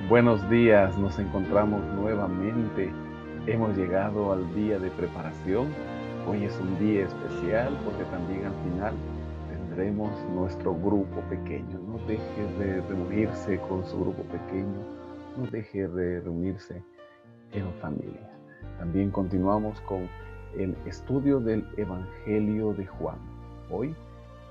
Buenos días, nos encontramos nuevamente. Hemos llegado al día de preparación. Hoy es un día especial porque también al final tendremos nuestro grupo pequeño. No deje de reunirse con su grupo pequeño, no deje de reunirse en familia. También continuamos con el estudio del Evangelio de Juan. Hoy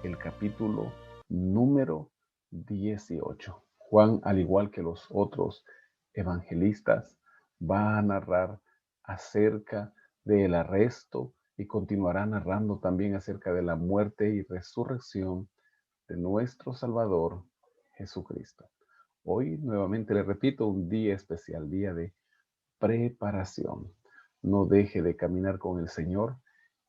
el capítulo número 18. Juan, al igual que los otros evangelistas, va a narrar acerca del arresto y continuará narrando también acerca de la muerte y resurrección de nuestro Salvador Jesucristo. Hoy, nuevamente le repito, un día especial, día de preparación. No deje de caminar con el Señor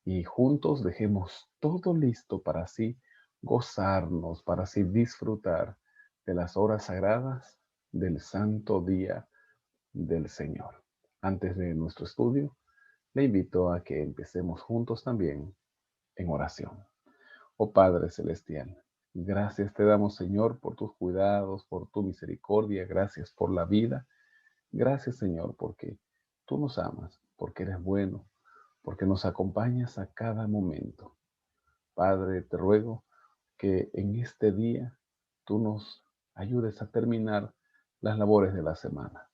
y juntos dejemos todo listo para así gozarnos, para así disfrutar de las horas sagradas del santo día del Señor. Antes de nuestro estudio, le invito a que empecemos juntos también en oración. Oh Padre Celestial, gracias te damos, Señor, por tus cuidados, por tu misericordia, gracias por la vida. Gracias, Señor, porque tú nos amas, porque eres bueno, porque nos acompañas a cada momento. Padre, te ruego que en este día tú nos ayudes a terminar las labores de la semana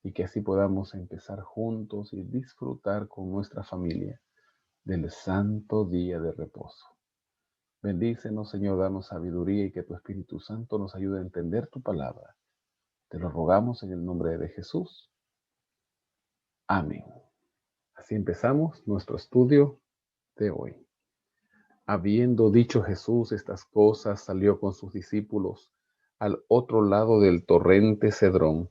y que así podamos empezar juntos y disfrutar con nuestra familia del santo día de reposo. Bendícenos, Señor, danos sabiduría y que tu Espíritu Santo nos ayude a entender tu palabra. Te lo rogamos en el nombre de Jesús. Amén. Así empezamos nuestro estudio de hoy. Habiendo dicho Jesús estas cosas, salió con sus discípulos al otro lado del torrente Cedrón,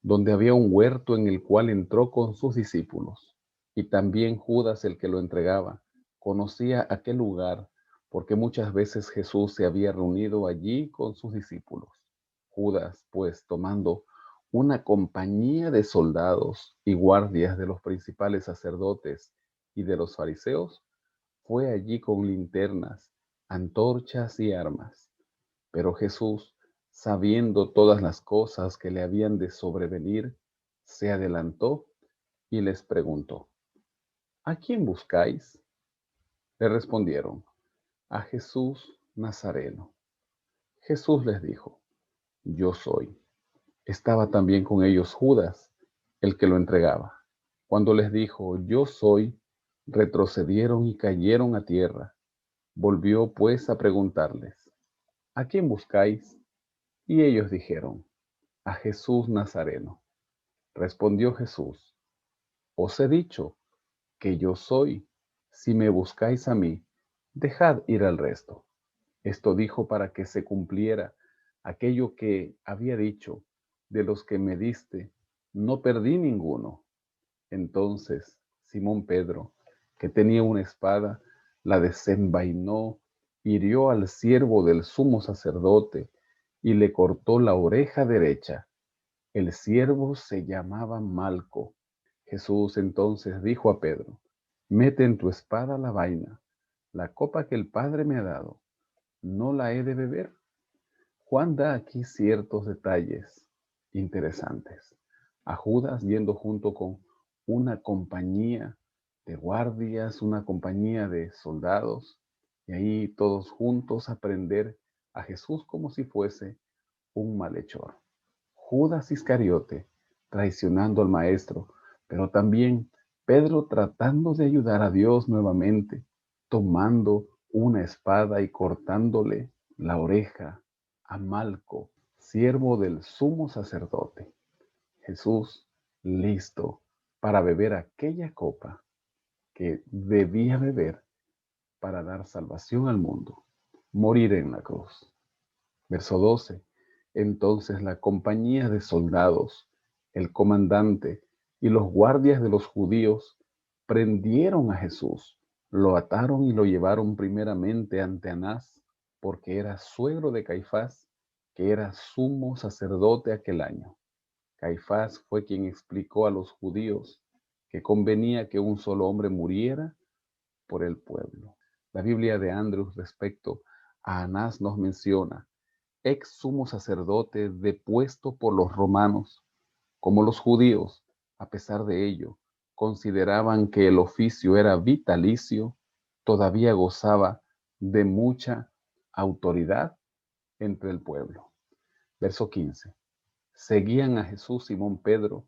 donde había un huerto en el cual entró con sus discípulos. Y también Judas, el que lo entregaba, conocía aquel lugar, porque muchas veces Jesús se había reunido allí con sus discípulos. Judas, pues, tomando una compañía de soldados y guardias de los principales sacerdotes y de los fariseos, fue allí con linternas, antorchas y armas. Pero Jesús, sabiendo todas las cosas que le habían de sobrevenir, se adelantó y les preguntó: ¿A quién buscáis? Le respondieron: a Jesús Nazareno. Jesús les dijo: Yo soy. Estaba también con ellos Judas, el que lo entregaba. Cuando les dijo: Yo soy, retrocedieron y cayeron a tierra. Volvió pues a preguntarles: ¿A quién buscáis? Y ellos dijeron: a Jesús Nazareno. Respondió Jesús: Os he dicho que yo soy. Si me buscáis a mí, dejad ir al resto. Esto dijo para que se cumpliera aquello que había dicho: de los que me diste, no perdí ninguno. Entonces Simón Pedro, que tenía una espada, la desenvainó, hirió al siervo del sumo sacerdote y le cortó la oreja derecha. El siervo se llamaba Malco. Jesús entonces dijo a Pedro: Mete en tu espada la vaina. La copa que el Padre me ha dado, ¿no la he de beber? Juan da aquí ciertos detalles interesantes. A Judas yendo junto con una compañía de guardias, una compañía de soldados, y ahí todos juntos aprender a Jesús como si fuese un malhechor. Judas Iscariote traicionando al maestro, pero también Pedro tratando de ayudar a Dios nuevamente, tomando una espada y cortándole la oreja a Malco, siervo del sumo sacerdote. Jesús listo para beber aquella copa que debía beber para dar salvación al mundo, morir en la cruz. Verso 12. Entonces la compañía de soldados, el comandante y los guardias de los judíos prendieron a Jesús, lo ataron y lo llevaron primeramente ante Anás, porque era suegro de Caifás, que era sumo sacerdote aquel año. Caifás fue quien explicó a los judíos que convenía que un solo hombre muriera por el pueblo. La Biblia de Andrews respecto a Anás nos menciona ex sumo sacerdote depuesto por los romanos. Como los judíos, a pesar de ello, consideraban que el oficio era vitalicio, todavía gozaba de mucha autoridad entre el pueblo. Verso 15. Seguían a Jesús Simón Pedro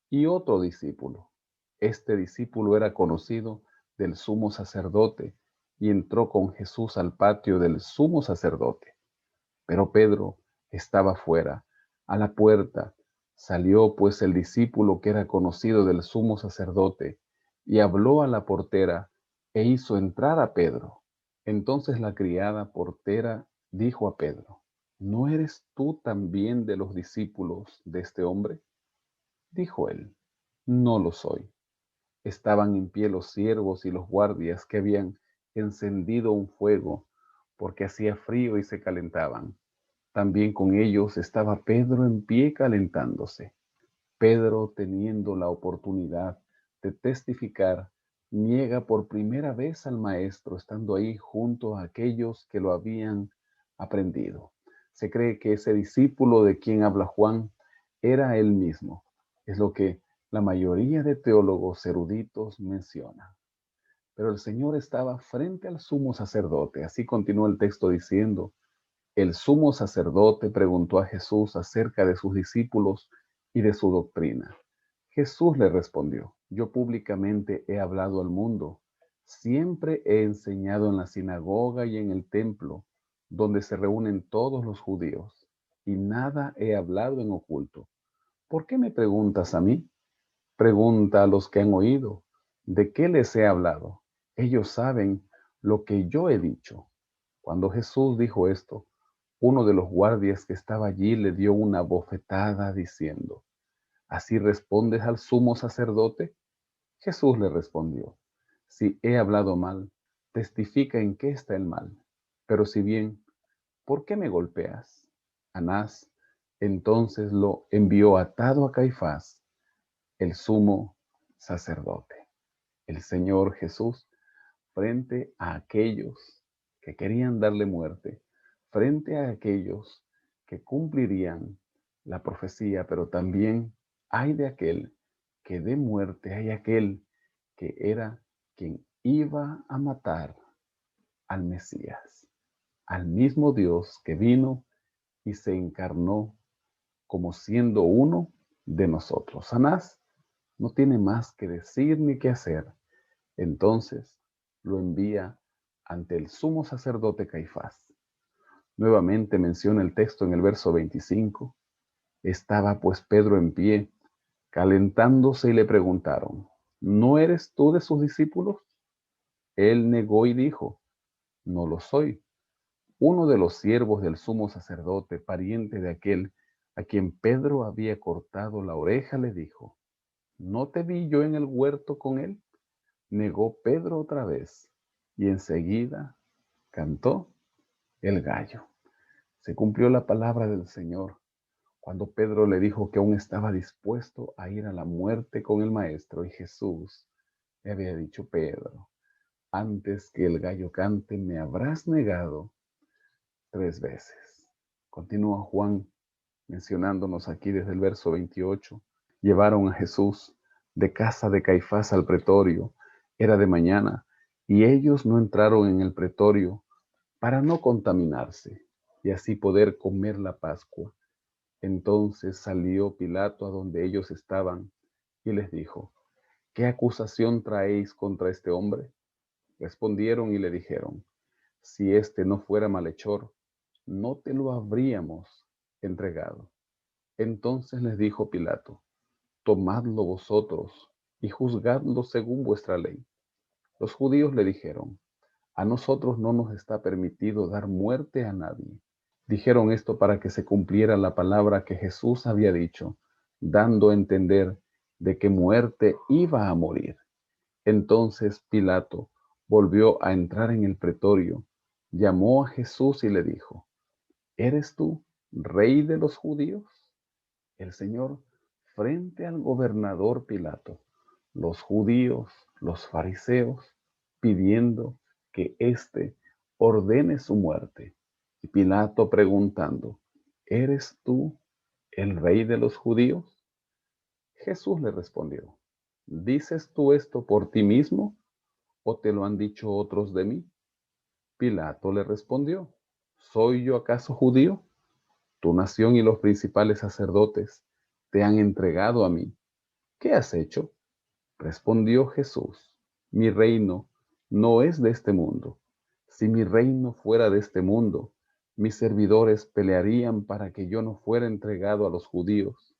y otro discípulo. Este discípulo era conocido del sumo sacerdote y entró con Jesús al patio del sumo sacerdote. Pero Pedro estaba fuera, a la puerta. Salió pues el discípulo que era conocido del sumo sacerdote y habló a la portera e hizo entrar a Pedro. Entonces la criada portera dijo a Pedro: ¿No eres tú también de los discípulos de este hombre? Dijo él: No lo soy. Estaban en pie los siervos y los guardias que habían encendido un fuego, porque hacía frío y se calentaban. También con ellos estaba Pedro en pie calentándose. Pedro, teniendo la oportunidad de testificar, niega por primera vez al maestro, estando ahí junto a aquellos que lo habían aprendido. Se cree que ese discípulo de quien habla Juan era él mismo. Es lo que la mayoría de teólogos eruditos mencionan. Pero el Señor estaba frente al sumo sacerdote. Así continúa el texto diciendo: el sumo sacerdote preguntó a Jesús acerca de sus discípulos y de su doctrina. Jesús le respondió: Yo públicamente he hablado al mundo. Siempre he enseñado en la sinagoga y en el templo, donde se reúnen todos los judíos, y nada he hablado en oculto. ¿Por qué me preguntas a mí? Pregunta a los que han oído. ¿De qué les he hablado? Ellos saben lo que yo he dicho. Cuando Jesús dijo esto, uno de los guardias que estaba allí le dio una bofetada diciendo: ¿Así respondes al sumo sacerdote? Jesús le respondió: Si he hablado mal, testifica en qué está el mal. Pero si bien, ¿por qué me golpeas? Anás entonces lo envió atado a Caifás, el sumo sacerdote. El Señor Jesús, frente a aquellos que querían darle muerte, frente a aquellos que cumplirían la profecía, pero también hay de aquel que dé muerte, hay aquel que era quien iba a matar al Mesías, al mismo Dios que vino y se encarnó como siendo uno de nosotros. Anás no tiene más que decir ni que hacer. Entonces lo envía ante el sumo sacerdote Caifás. Nuevamente menciona el texto en el verso 25. Estaba pues Pedro en pie, calentándose, y le preguntaron: ¿No eres tú de sus discípulos? Él negó y dijo: No lo soy. Uno de los siervos del sumo sacerdote, pariente de aquel a quien Pedro había cortado la oreja, le dijo: ¿No te vi yo en el huerto con él? Negó Pedro otra vez, y enseguida cantó el gallo. Se cumplió la palabra del Señor cuando Pedro le dijo que aún estaba dispuesto a ir a la muerte con el Maestro, y Jesús le había dicho: Pedro, antes que el gallo cante, me habrás negado 3 veces. Continúa Juan mencionándonos aquí desde el verso 28. Llevaron a Jesús de casa de Caifás al pretorio. Era de mañana, y ellos no entraron en el pretorio para no contaminarse y así poder comer la Pascua. Entonces salió Pilato a donde ellos estaban y les dijo: ¿Qué acusación traéis contra este hombre? Respondieron y le dijeron: Si éste no fuera malhechor, no te lo habríamos entregado. Entonces les dijo Pilato: Tomadlo vosotros y juzgadlo según vuestra ley. Los judíos le dijeron: A nosotros no nos está permitido dar muerte a nadie. Dijeron esto para que se cumpliera la palabra que Jesús había dicho, dando a entender de qué muerte iba a morir. Entonces Pilato volvió a entrar en el pretorio, llamó a Jesús y le dijo: ¿Eres tú rey de los judíos? El Señor frente al gobernador Pilato, los judíos, los fariseos, pidiendo que éste ordene su muerte, y Pilato preguntando: ¿eres tú el rey de los judíos? Jesús le respondió, ¿dices tú esto por ti mismo o te lo han dicho otros de mí? Pilato le respondió, ¿soy yo acaso judío? Tu nación y los principales sacerdotes te han entregado a mí. ¿Qué has hecho? Respondió Jesús, mi reino no es de este mundo. Si mi reino fuera de este mundo, mis servidores pelearían para que yo no fuera entregado a los judíos.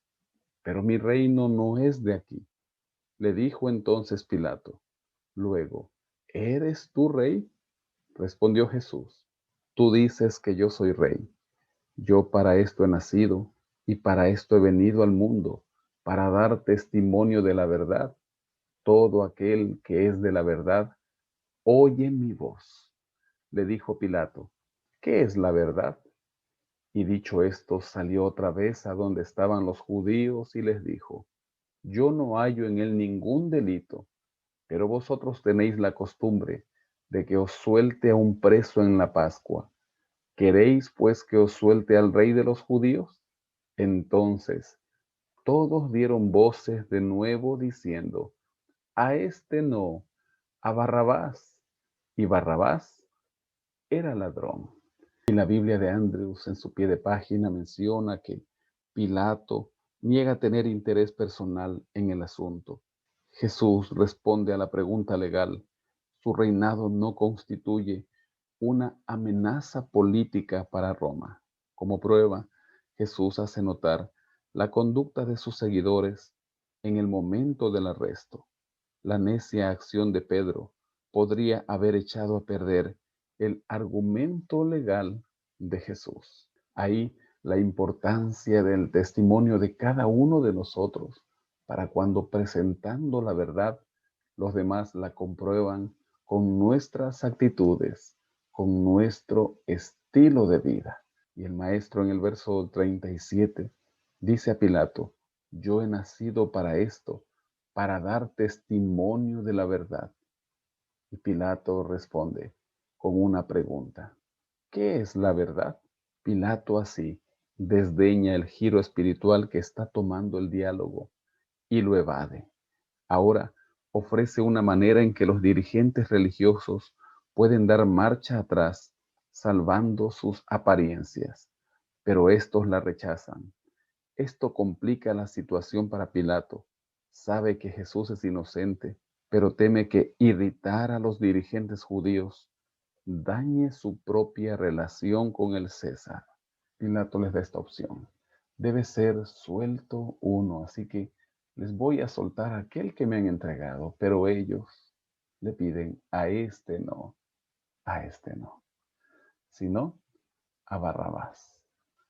Pero mi reino no es de aquí. Le dijo entonces Pilato. Luego, ¿eres tú rey? Respondió Jesús. Tú dices que yo soy rey. Yo para esto he nacido y para esto he venido al mundo, para dar testimonio de la verdad. Todo aquel que es de la verdad, oye mi voz. Le dijo Pilato, ¿qué es la verdad? Y dicho esto, salió otra vez a donde estaban los judíos y les dijo, yo no hallo en él ningún delito, pero vosotros tenéis la costumbre de que os suelte a un preso en la Pascua. ¿Queréis pues que os suelte al rey de los judíos? Entonces todos dieron voces de nuevo diciendo, a este no, a Barrabás. Y Barrabás era ladrón. Y la Biblia de Andrews en su pie de página menciona que Pilato niega tener interés personal en el asunto. Jesús responde a la pregunta legal. Su reinado no constituye una amenaza política para Roma. Como prueba, Jesús hace notar la conducta de sus seguidores en el momento del arresto. La necia acción de Pedro podría haber echado a perder el argumento legal de Jesús. Ahí la importancia del testimonio de cada uno de nosotros para cuando presentando la verdad, los demás la comprueban con nuestras actitudes, con nuestro estilo de vida. Y el maestro en el verso 37 dice a Pilato, yo he nacido para esto, para dar testimonio de la verdad. Y Pilato responde con una pregunta, ¿qué es la verdad? Pilato así desdeña el giro espiritual que está tomando el diálogo y lo evade. Ahora ofrece una manera en que los dirigentes religiosos pueden dar marcha atrás, salvando sus apariencias, pero estos la rechazan. Esto complica la situación para Pilato. Sabe que Jesús es inocente, pero teme que irritar a los dirigentes judíos dañe su propia relación con el César. Pilato les da esta opción. Debe ser suelto uno, así que les voy a soltar a aquel que me han entregado, pero ellos le piden a este no, a este no, sino a Barrabás,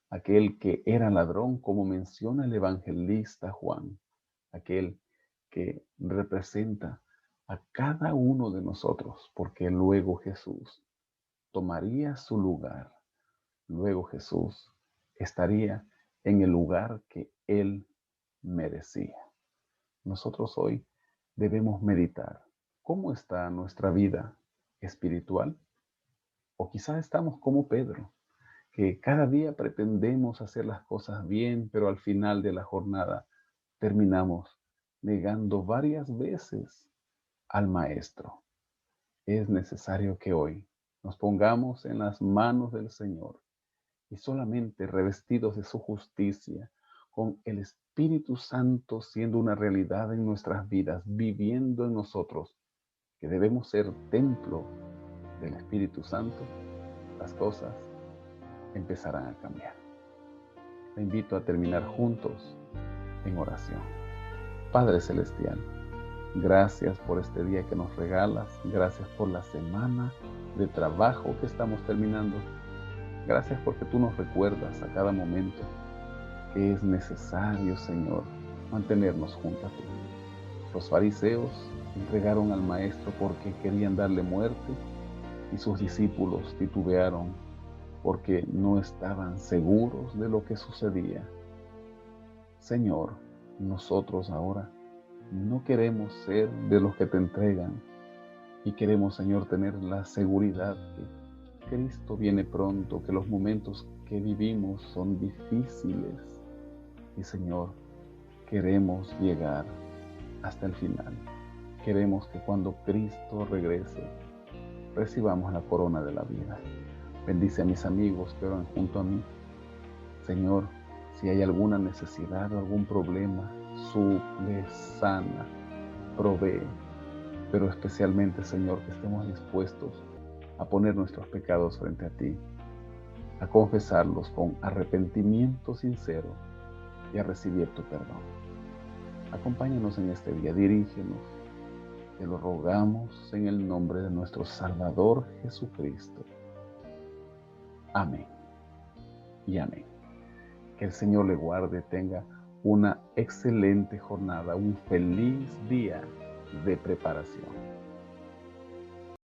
aquel que era ladrón, como menciona el evangelista Juan, aquel que representa a cada uno de nosotros, porque luego Jesús tomaría su lugar. Luego Jesús estaría en el lugar que él merecía. Nosotros hoy debemos meditar cómo está nuestra vida espiritual. O quizás estamos como Pedro, que cada día pretendemos hacer las cosas bien, pero al final de la jornada terminamos negando varias veces al Maestro. Es necesario que hoy nos pongamos en las manos del Señor y solamente revestidos de su justicia, con el Espíritu Santo siendo una realidad en nuestras vidas, viviendo en nosotros, que debemos ser templo del Espíritu Santo, las cosas empezarán a cambiar. Te invito a terminar juntos en oración. Padre Celestial, gracias por este día que nos regalas, gracias por la semana de trabajo que estamos terminando. Gracias porque tú nos recuerdas a cada momento que es necesario, Señor, mantenernos junto a ti. Los fariseos entregaron al Maestro porque querían darle muerte y sus discípulos titubearon porque no estaban seguros de lo que sucedía. Señor, nosotros ahora no queremos ser de los que te entregan y queremos, Señor, tener la seguridad que Cristo viene pronto, que los momentos que que vivimos son difíciles y Señor, queremos llegar hasta el final. Queremos que cuando Cristo regrese, recibamos la corona de la vida. Bendice a mis amigos que oran junto a mí. Señor, si hay alguna necesidad o algún problema, suple, sana, provee. Pero especialmente, Señor, que estemos dispuestos a poner nuestros pecados frente a ti, a confesarlos con arrepentimiento sincero y a recibir tu perdón. Acompáñanos en este día, dirígenos. Te lo rogamos en el nombre de nuestro Salvador Jesucristo. Amén y amén. Que el Señor le guarde, tenga una excelente jornada, un feliz día de preparación.